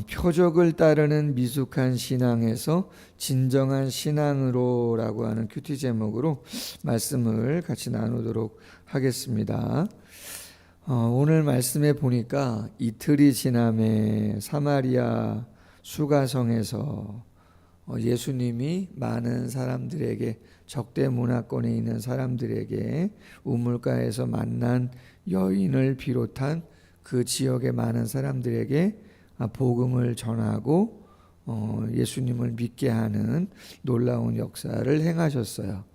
표적을 따르는 미숙한 신앙에서 진정한 신앙으로라고 하는 큐티 제목으로 말씀을 같이 나누도록 하겠습니다. 오늘 말씀에 보니까 이틀이 지남에 사마리아 수가성에서 예수님이 많은 사람들에게, 적대 문화권에 있는 사람들에게, 우물가에서 만난 여인을 비롯한 그 지역의 많은 사람들에게 복음을 전하고 예수님을 믿게 하는 놀라운 역사를 행하셨어요.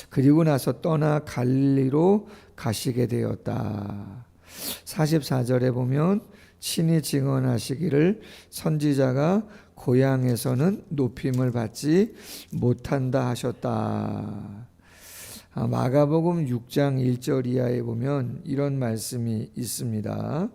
그리고 나서 떠나 갈릴리로 가시게 되었다. 44절에 보면 친히 증언하시기를 선지자가 고향에서는 높임을 받지 못한다 하셨다. 마가복음 6장 1절 이하에 보면 이런 말씀이 있습니다.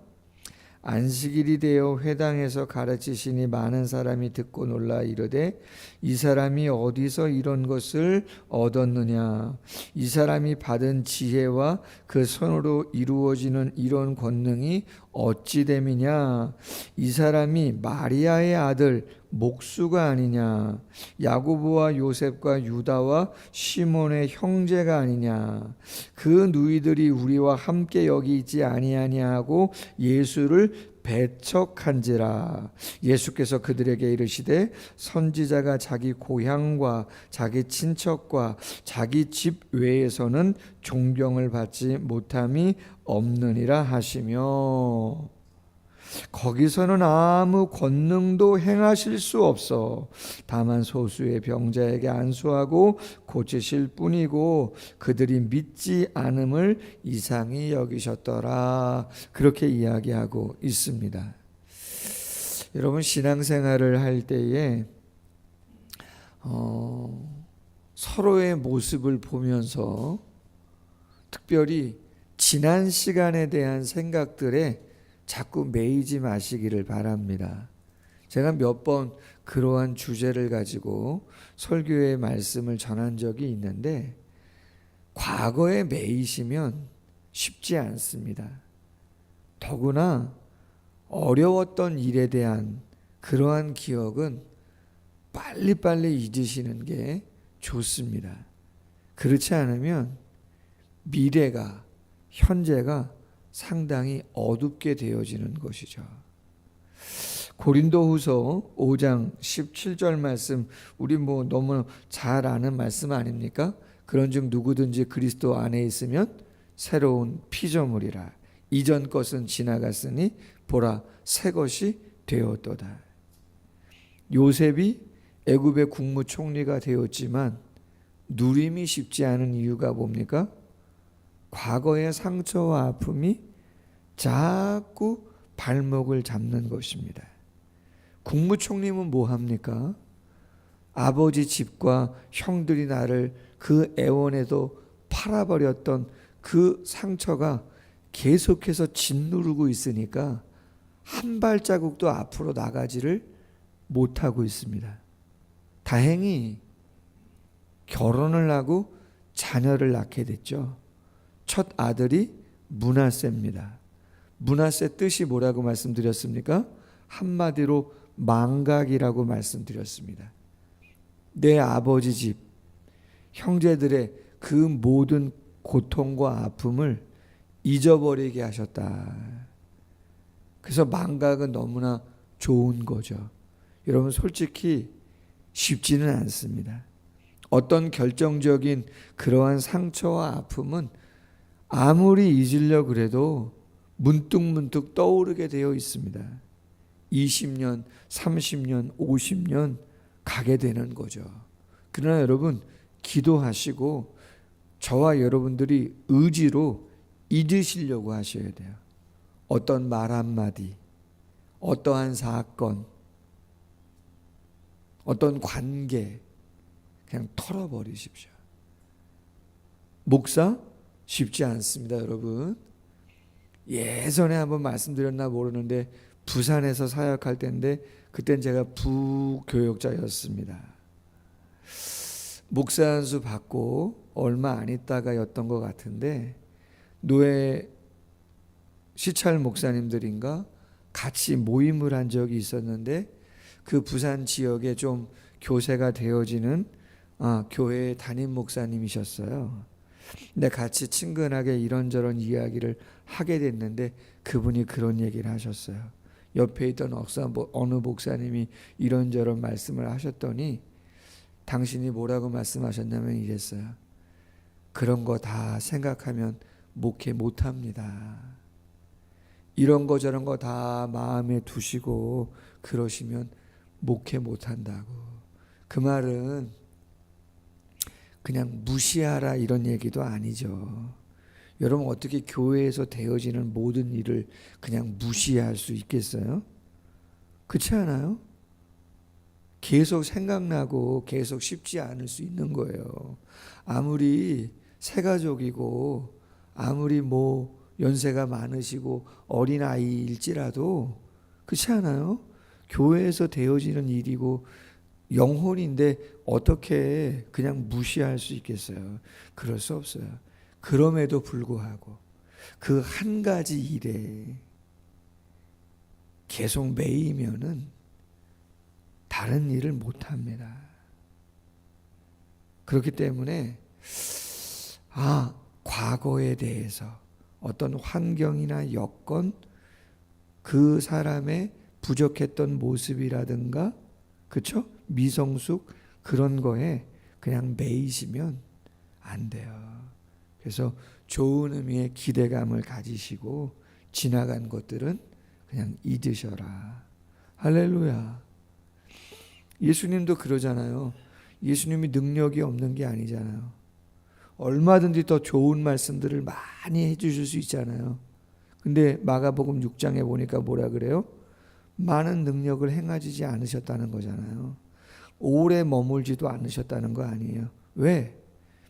안식일이 되어 회당에서 가르치시니 많은 사람이 듣고 놀라 이르되 이 사람이 어디서 이런 것을 얻었느냐? 이 사람이 받은 지혜와 그 손으로 이루어지는 이런 권능이 어찌 됨이냐? 이 사람이 마리아의 아들 목수가 아니냐? 야고보와 요셉과 유다와 시몬의 형제가 아니냐? 그 누이들이 우리와 함께 여기 있지 아니하냐 하고 예수를 배척한지라. 예수께서 그들에게 이르시되 선지자가 자기 고향과 자기 친척과 자기 집 외에서는 존경을 받지 못함이 없느니라 하시며, 거기서는 아무 권능도 행하실 수 없어 다만 소수의 병자에게 안수하고 고치실 뿐이고 그들이 믿지 않음을 이상히 여기셨더라. 그렇게 이야기하고 있습니다. 여러분, 신앙생활을 할 때에 서로의 모습을 보면서 특별히 지난 시간에 대한 생각들에 자꾸 매이지 마시기를 바랍니다. 제가 몇 번 그러한 주제를 가지고 설교의 말씀을 전한 적이 있는데, 과거에 매이시면 쉽지 않습니다. 더구나 어려웠던 일에 대한 그러한 기억은 빨리빨리 잊으시는 게 좋습니다. 그렇지 않으면 미래가, 현재가 상당히 어둡게 되어지는 것이죠. 고린도후서 5장 17절 말씀, 우리 너무 잘 아는 말씀 아닙니까? 그런즉 누구든지 그리스도 안에 있으면 새로운 피조물이라. 이전 것은 지나갔으니 보라 새 것이 되었도다. 요셉이 애굽의 국무총리가 되었지만 누림이 쉽지 않은 이유가 뭡니까? 과거의 상처와 아픔이 자꾸 발목을 잡는 것입니다. 국무총리는 뭐 합니까? 아버지 집과 형들이 나를 그 애원에도 팔아버렸던 그 상처가 계속해서 짓누르고 있으니까 한 발자국도 앞으로 나가지를 못하고 있습니다. 다행히 결혼을 하고 자녀를 낳게 됐죠. 첫 아들이 므낫세입니다. 므낫세 뜻이 뭐라고 말씀드렸습니까? 한마디로 망각이라고 말씀드렸습니다. 내 아버지 집, 형제들의 그 모든 고통과 아픔을 잊어버리게 하셨다. 그래서 망각은 너무나 좋은 거죠. 여러분, 솔직히 쉽지는 않습니다. 어떤 결정적인 그러한 상처와 아픔은 아무리 잊으려고 그래도 문득문득 떠오르게 되어 있습니다. 20년, 30년, 50년 가게 되는 거죠. 그러나 여러분, 기도하시고 저와 여러분들이 의지로 잊으시려고 하셔야 돼요. 어떤 말 한마디, 어떠한 사건, 어떤 관계 그냥 털어버리십시오. 목사? 쉽지 않습니다, 여러분. 예전에 한번 말씀드렸나 모르는데 부산에서 사역할 때인데 그땐 제가 부교역자였습니다. 목사 안수 받고 얼마 안 있다가였던 것 같은데 노예 시찰 목사님들인가 같이 모임을 한 적이 있었는데 그 부산 지역에 좀 교세가 되어지는 교회 담임 목사님이셨어요. 근데 같이 친근하게 이런저런 이야기를 하게 됐는데 그분이 그런 얘기를 하셨어요. 옆에 있던 어느 목사님이 이런저런 말씀을 하셨더니 당신이 뭐라고 말씀하셨냐면 이랬어요. 그런 거 다 생각하면 목회 못합니다. 이런 거 저런 거 다 마음에 두시고 그러시면 목회 못한다고. 그 말은 그냥 무시하라 이런 얘기도 아니죠. 여러분 어떻게 교회에서 되어지는 모든 일을 그냥 무시할 수 있겠어요? 그렇지 않아요? 계속 생각나고 계속 쉽지 않을 수 있는 거예요. 아무리 새가족이고 아무리 연세가 많으시고 어린아이일지라도 그렇지 않아요? 교회에서 되어지는 일이고 영혼인데 어떻게 그냥 무시할 수 있겠어요? 그럴 수 없어요. 그럼에도 불구하고 그 한 가지 일에 계속 매이면은 다른 일을 못합니다. 그렇기 때문에 과거에 대해서 어떤 환경이나 여건, 그 사람의 부족했던 모습이라든가 그렇죠? 미성숙 그런 거에 그냥 매이시면 안 돼요. 그래서 좋은 의미의 기대감을 가지시고 지나간 것들은 그냥 잊으셔라. 할렐루야. 예수님도 그러잖아요. 예수님이 능력이 없는 게 아니잖아요. 얼마든지 더 좋은 말씀들을 많이 해주실 수 있잖아요. 근데 마가복음 6장에 보니까 뭐라 그래요? 많은 능력을 행하지 않으셨다는 거잖아요. 오래 머물지도 않으셨다는 거 아니에요. 왜?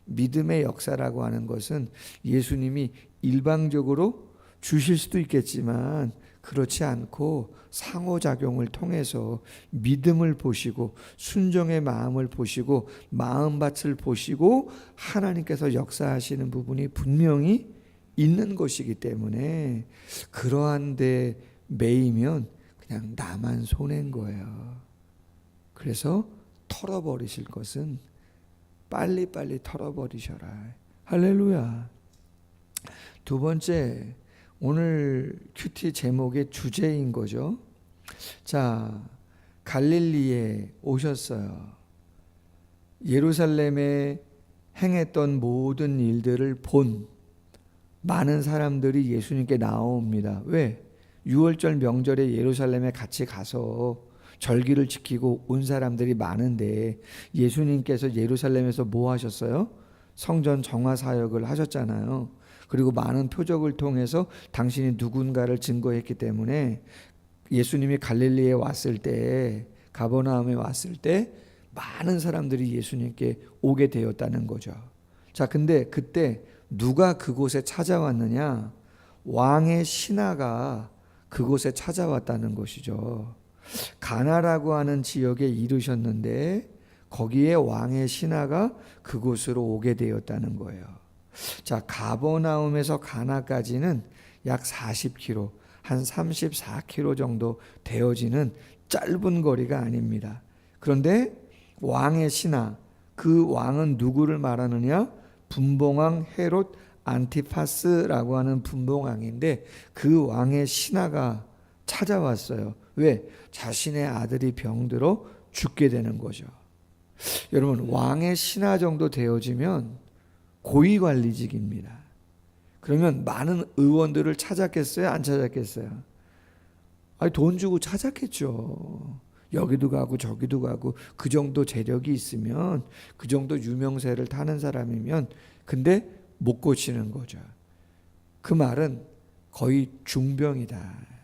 믿음의 역사라고 하는 것은 예수님이 일방적으로 주실 수도 있겠지만 그렇지 않고 상호작용을 통해서 믿음을 보시고 순종의 마음을 보시고 마음밭을 보시고 하나님께서 역사하시는 부분이 분명히 있는 것이기 때문에 그러한 데 매이면 그냥 나만 손해인 거예요. 그래서 털어버리실 것은 빨리빨리 털어버리셔라. 할렐루야. 두 번째, 오늘 큐티 제목의 주제인 거죠. 자, 갈릴리에 오셨어요. 예루살렘에 행했던 모든 일들을 본 많은 사람들이 예수님께 나옵니다. 왜? 6월절 명절에 예루살렘에 같이 가서 절기를 지키고 온 사람들이 많은데 예수님께서 예루살렘에서 뭐 하셨어요? 성전 정화 사역을 하셨잖아요. 그리고 많은 표적을 통해서 당신이 누군가를 증거했기 때문에 예수님이 갈릴리에 왔을 때, 가버나움에 왔을 때 많은 사람들이 예수님께 오게 되었다는 거죠. 자, 근데 그때 누가 그곳에 찾아왔느냐? 왕의 신하가 그곳에 찾아왔다는 것이죠. 가나라고 하는 지역에 이르셨는데 거기에 왕의 신하가 그곳으로 오게 되었다는 거예요. 자, 가버나움에서 가나까지는 약 40km, 한 34km 정도 되어지는 짧은 거리가 아닙니다. 그런데 왕의 신하, 그 왕은 누구를 말하느냐? 분봉왕 헤롯 안티파스라고 하는 분봉왕인데 그 왕의 신하가 찾아왔어요. 왜? 자신의 아들이 병들어 죽게 되는 거죠. 여러분, 왕의 신하 정도 되어지면 고위관리직입니다. 그러면 많은 의원들을 찾았겠어요? 안 찾았겠어요? 아니, 돈 주고 찾았겠죠. 여기도 가고 저기도 가고 그 정도 재력이 있으면, 그 정도 유명세를 타는 사람이면, 근데 못 고치는 거죠. 그 말은 거의 중병이다.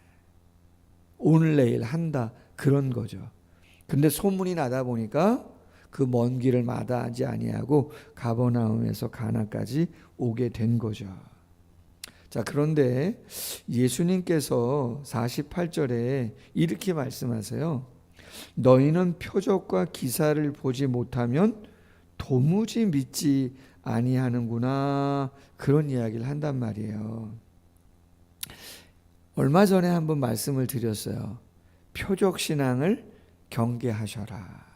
오늘 내일 한다, 그런 거죠. 근데 소문이 나다 보니까 그 먼 길을 마다하지 아니하고 가버나움에서 가나까지 오게 된 거죠. 자, 그런데 예수님께서 48절에 이렇게 말씀하세요. 너희는 표적과 기사를 보지 못하면 도무지 믿지 아니하는구나, 그런 이야기를 한단 말이에요. 얼마 전에 한번 말씀을 드렸어요. 표적신앙을 경계하셔라.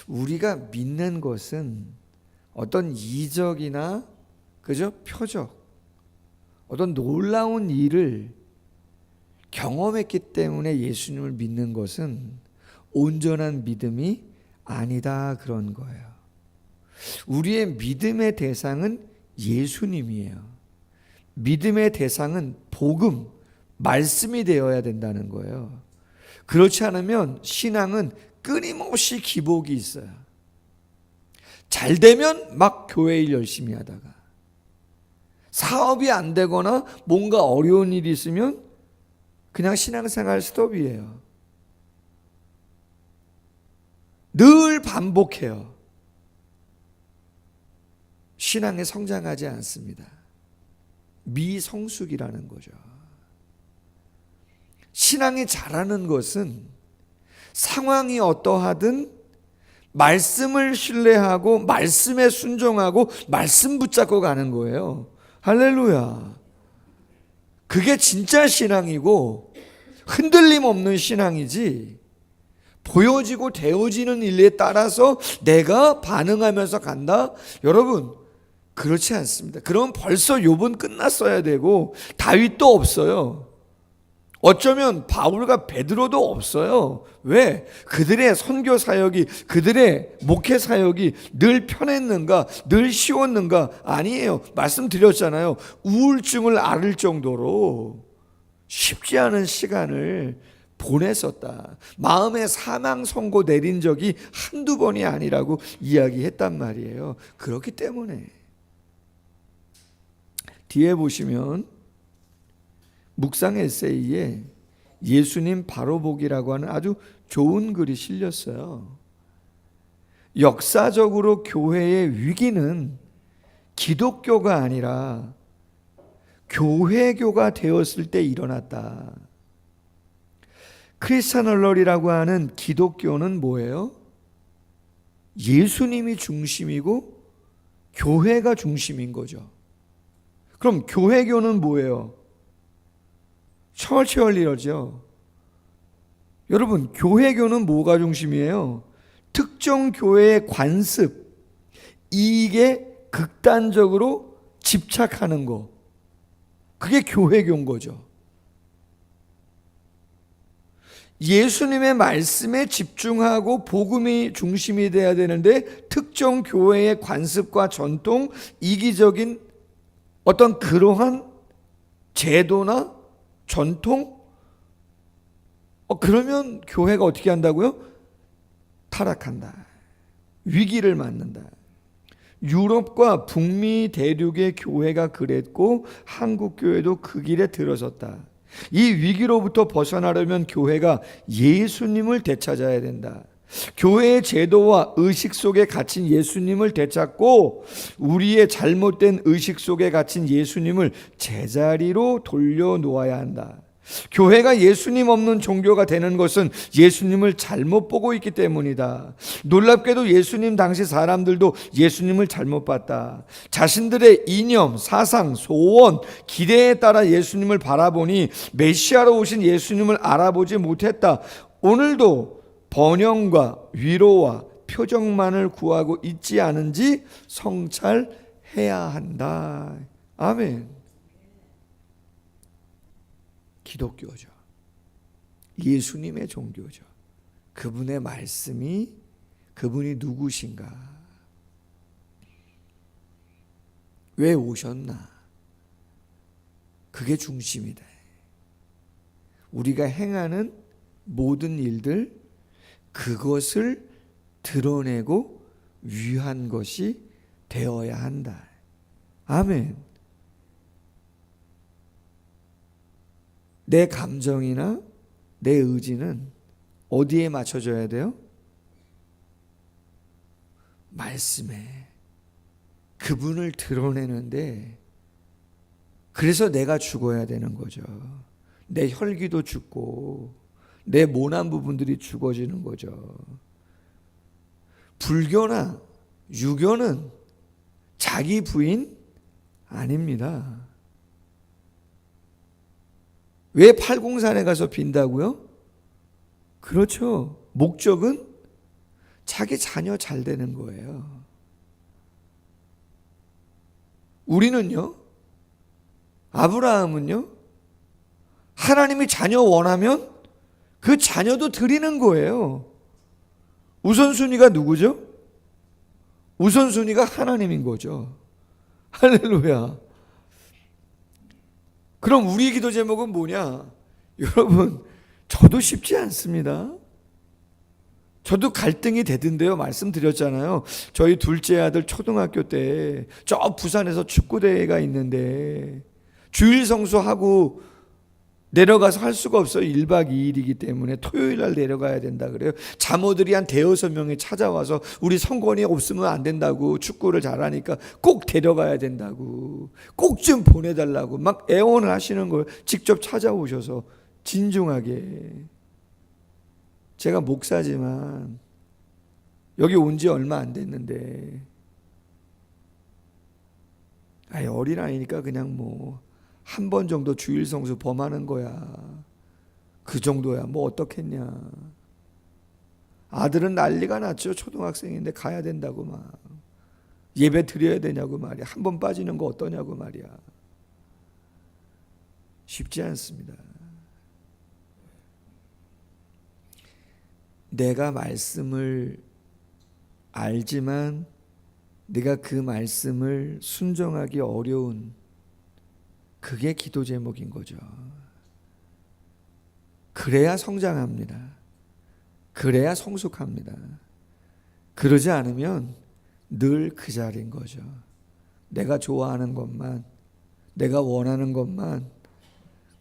우리가 믿는 것은 어떤 이적이나 그죠? 표적, 어떤 놀라운 일을 경험했기 때문에 예수님을 믿는 것은 온전한 믿음이 아니다, 그런 거예요. 우리의 믿음의 대상은 예수님이에요. 믿음의 대상은 복음, 말씀이 되어야 된다는 거예요. 그렇지 않으면 신앙은 끊임없이 기복이 있어요. 잘 되면 막 교회 일 열심히 하다가, 사업이 안 되거나 뭔가 어려운 일이 있으면 그냥 신앙생활 스톱이에요. 늘 반복해요. 신앙에 성장하지 않습니다. 미성숙이라는 거죠. 신앙이 자라는 것은 상황이 어떠하든 말씀을 신뢰하고 말씀에 순종하고 말씀 붙잡고 가는 거예요. 할렐루야. 그게 진짜 신앙이고 흔들림 없는 신앙이지, 보여지고 되어지는 일에 따라서 내가 반응하면서 간다? 여러분, 그렇지 않습니다. 그럼 벌써 욥은 끝났어야 되고 다윗도 없어요. 어쩌면 바울과 베드로도 없어요. 왜? 그들의 선교 사역이, 그들의 목회 사역이 늘 편했는가, 늘 쉬웠는가? 아니에요. 말씀드렸잖아요. 우울증을 앓을 정도로 쉽지 않은 시간을 보냈었다. 마음에 사망 선고 내린 적이 한두 번이 아니라고 이야기했단 말이에요. 그렇기 때문에 뒤에 보시면 묵상 에세이에 예수님 바로보기라고 하는 아주 좋은 글이 실렸어요. 역사적으로 교회의 위기는 기독교가 아니라 교회교가 되었을 때 일어났다. 크리스찬얼러리라고 하는 기독교는 뭐예요? 예수님이 중심이고 교회가 중심인 거죠. 그럼 교회교는 뭐예요? 처치얼리러죠. 여러분, 교회교는 뭐가 중심이에요? 특정 교회의 관습, 이익에 극단적으로 집착하는 거, 그게 교회교인 거죠. 예수님의 말씀에 집중하고 복음이 중심이 돼야 되는데 특정 교회의 관습과 전통, 이기적인 어떤 그러한 제도나 전통, 그러면 교회가 어떻게 한다고요? 타락한다. 위기를 맞는다. 유럽과 북미 대륙의 교회가 그랬고 한국 교회도 그 길에 들어섰다. 이 위기로부터 벗어나려면 교회가 예수님을 되찾아야 된다. 교회의 제도와 의식 속에 갇힌 예수님을 되찾고 우리의 잘못된 의식 속에 갇힌 예수님을 제자리로 돌려놓아야 한다. 교회가 예수님 없는 종교가 되는 것은 예수님을 잘못 보고 있기 때문이다. 놀랍게도 예수님 당시 사람들도 예수님을 잘못 봤다. 자신들의 이념, 사상, 소원, 기대에 따라 예수님을 바라보니 메시아로 오신 예수님을 알아보지 못했다. 오늘도 번영과 위로와 표적만을 구하고 있지 않은지 성찰해야 한다. 아멘. 기독교죠. 예수님의 종교죠. 그분의 말씀이, 그분이 누구신가? 왜 오셨나? 그게 중심이다. 우리가 행하는 모든 일들, 그것을 드러내고 위한 것이 되어야 한다. 아멘. 내 감정이나 내 의지는 어디에 맞춰져야 돼요? 말씀에. 그분을 드러내는데, 그래서 내가 죽어야 되는 거죠. 내 혈기도 죽고 내 모난 부분들이 죽어지는 거죠. 불교나 유교는 자기 부인 아닙니다. 왜 팔공산에 가서 빈다고요? 그렇죠. 목적은 자기 자녀 잘 되는 거예요. 우리는요, 아브라함은요, 하나님이 자녀 원하면 그 자녀도 드리는 거예요. 우선순위가 누구죠? 우선순위가 하나님인 거죠. 할렐루야. 그럼 우리 기도 제목은 뭐냐? 여러분, 저도 쉽지 않습니다. 저도 갈등이 되던데요. 말씀드렸잖아요. 저희 둘째 아들 초등학교 때 저 부산에서 축구대회가 있는데 주일 성수하고 내려가서 할 수가 없어요. 1박 2일이기 때문에 토요일 날 내려가야 된다 그래요. 자모들이 한 대여섯 명이 찾아와서 우리 성권이 없으면 안 된다고, 축구를 잘하니까 꼭 데려가야 된다고, 꼭 좀 보내달라고 막 애원을 하시는 걸 직접 찾아오셔서 진중하게. 제가 목사지만 여기 온 지 얼마 안 됐는데 어린아이니까 그냥 뭐 한 번 정도 주일 성수 범하는 거야. 그 정도야 뭐 어떻겠냐. 아들은 난리가 났죠. 초등학생인데 가야 된다고 막 예배 드려야 되냐고 말이야. 한 번 빠지는 거 어떠냐고 말이야. 쉽지 않습니다. 내가 말씀을 알지만 내가 그 말씀을 순종하기 어려운, 그게 기도 제목인 거죠. 그래야 성장합니다. 그래야 성숙합니다. 그러지 않으면 늘 그 자리인 거죠. 내가 좋아하는 것만, 내가 원하는 것만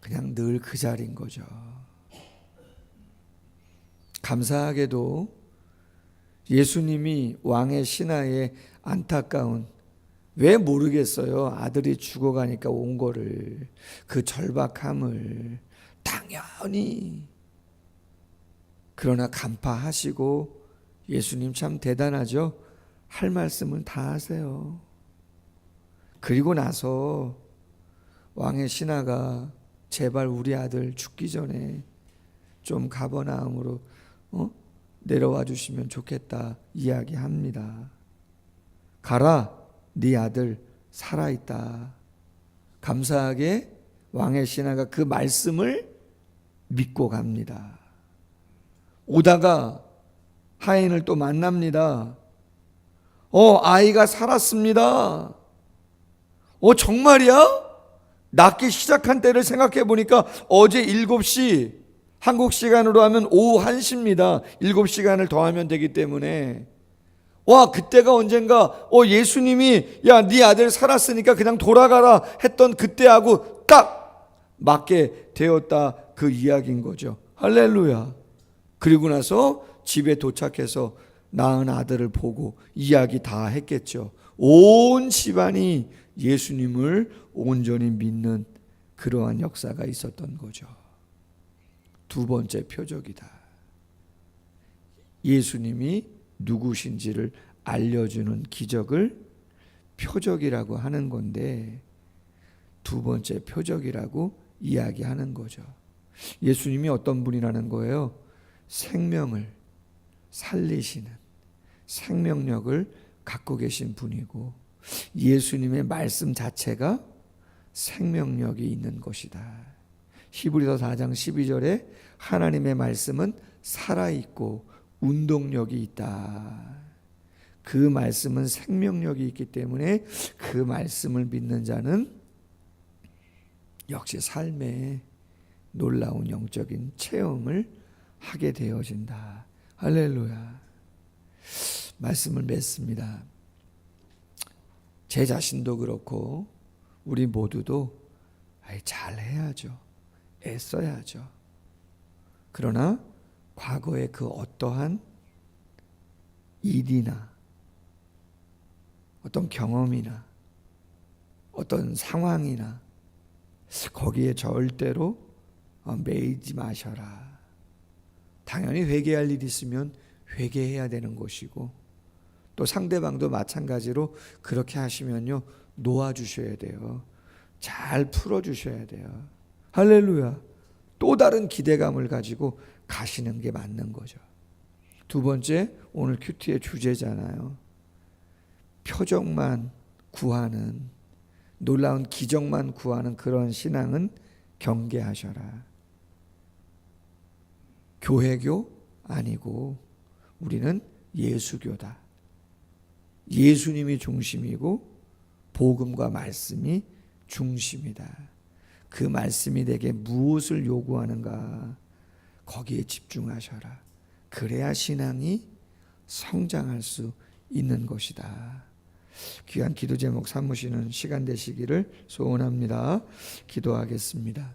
그냥 늘 그 자리인 거죠. 감사하게도 예수님이 왕의 신하의 안타까운, 왜 모르겠어요. 아들이 죽어가니까 온 거를, 그 절박함을 당연히, 그러나 간파하시고, 예수님 참 대단하죠. 할 말씀은 다 하세요. 그리고 나서 왕의 신하가 제발 우리 아들 죽기 전에 좀 가버나움으로 내려와 주시면 좋겠다 이야기합니다. 가라, 네 아들 살아있다. 감사하게 왕의 신하가 그 말씀을 믿고 갑니다. 오다가 하인을 또 만납니다. 아이가 살았습니다. 정말이야? 낳기 시작한 때를 생각해 보니까 어제 7시, 한국 시간으로 하면 오후 1시입니다. 7시간을 더하면 되기 때문에. 그때가 언젠가 예수님이 야, 네 아들 살았으니까 그냥 돌아가라 했던 그때하고 딱 맞게 되었다, 그 이야기인 거죠. 할렐루야. 그리고 나서 집에 도착해서 낳은 아들을 보고 이야기 다 했겠죠. 온 집안이 예수님을 온전히 믿는 그러한 역사가 있었던 거죠. 두 번째 표적이다. 예수님이 누구신지를 알려주는 기적을 표적이라고 하는 건데, 두 번째 표적이라고 이야기하는 거죠. 예수님이 어떤 분이라는 거예요? 생명을 살리시는 생명력을 갖고 계신 분이고, 예수님의 말씀 자체가 생명력이 있는 것이다. 히브리서 4장 12절에 하나님의 말씀은 살아있고 운동력이 있다. 그 말씀은 생명력이 있기 때문에 그 말씀을 믿는 자는 역시 삶에 놀라운 영적인 체험을 하게 되어진다. 할렐루야. 말씀을 맺습니다. 제 자신도 그렇고 우리 모두도 잘해야죠. 애써야죠. 그러나 과거의 그 어떠한 일이나 어떤 경험이나 어떤 상황이나 거기에 절대로 매이지 마셔라. 당연히 회개할 일이 있으면 회개해야 되는 것이고, 또 상대방도 마찬가지로 그렇게 하시면요, 놓아주셔야 돼요. 잘 풀어주셔야 돼요. 할렐루야. 또 다른 기대감을 가지고 가시는 게 맞는 거죠. 두 번째, 오늘 큐티의 주제잖아요. 표적만 구하는, 놀라운 기적만 구하는 그런 신앙은 경계하셔라. 교회교 아니고 우리는 예수교다. 예수님이 중심이고 복음과 말씀이 중심이다. 그 말씀이 내게 무엇을 요구하는가, 거기에 집중하셔라. 그래야 신앙이 성장할 수 있는 것이다. 귀한 기도 제목 삼으시는 시간 되시기를 소원합니다. 기도하겠습니다.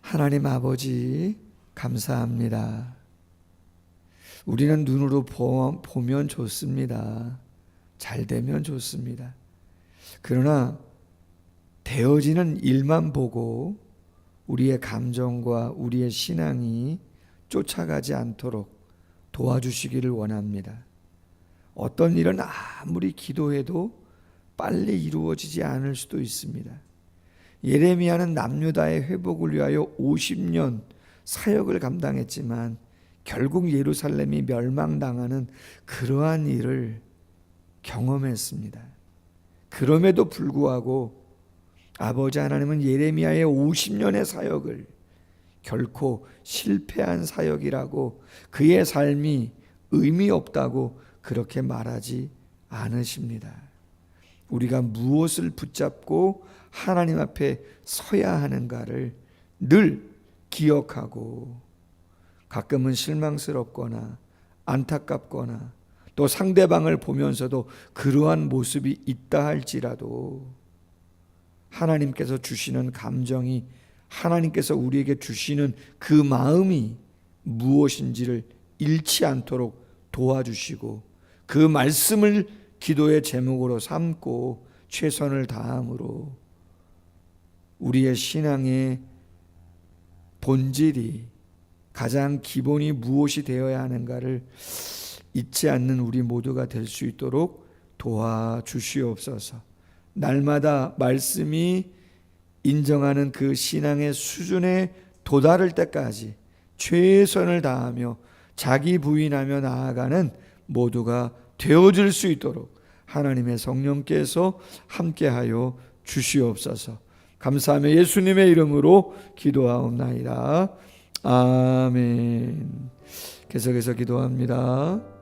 하나님 아버지, 감사합니다. 우리는 눈으로 보면 좋습니다. 잘 되면 좋습니다. 그러나 되어지는 일만 보고 우리의 감정과 우리의 신앙이 쫓아가지 않도록 도와주시기를 원합니다. 어떤 일은 아무리 기도해도 빨리 이루어지지 않을 수도 있습니다. 예레미야는 남유다의 회복을 위하여 50년 사역을 감당했지만 결국 예루살렘이 멸망당하는 그러한 일을 경험했습니다. 그럼에도 불구하고 아버지 하나님은 예레미야의 50년의 사역을 결코 실패한 사역이라고, 그의 삶이 의미 없다고 그렇게 말하지 않으십니다. 우리가 무엇을 붙잡고 하나님 앞에 서야 하는가를 늘 기억하고, 가끔은 실망스럽거나 안타깝거나 또 상대방을 보면서도 그러한 모습이 있다 할지라도 하나님께서 주시는 감정이, 하나님께서 우리에게 주시는 그 마음이 무엇인지를 잃지 않도록 도와주시고, 그 말씀을 기도의 제목으로 삼고 최선을 다함으로 우리의 신앙의 본질이, 가장 기본이 무엇이 되어야 하는가를 잊지 않는 우리 모두가 될 수 있도록 도와주시옵소서. 날마다 말씀이 인정하는 그 신앙의 수준에 도달할 때까지 최선을 다하며 자기 부인하며 나아가는 모두가 되어질 수 있도록 하나님의 성령께서 함께하여 주시옵소서. 감사하며 예수님의 이름으로 기도하옵나이다. 아멘. 계속해서 기도합니다.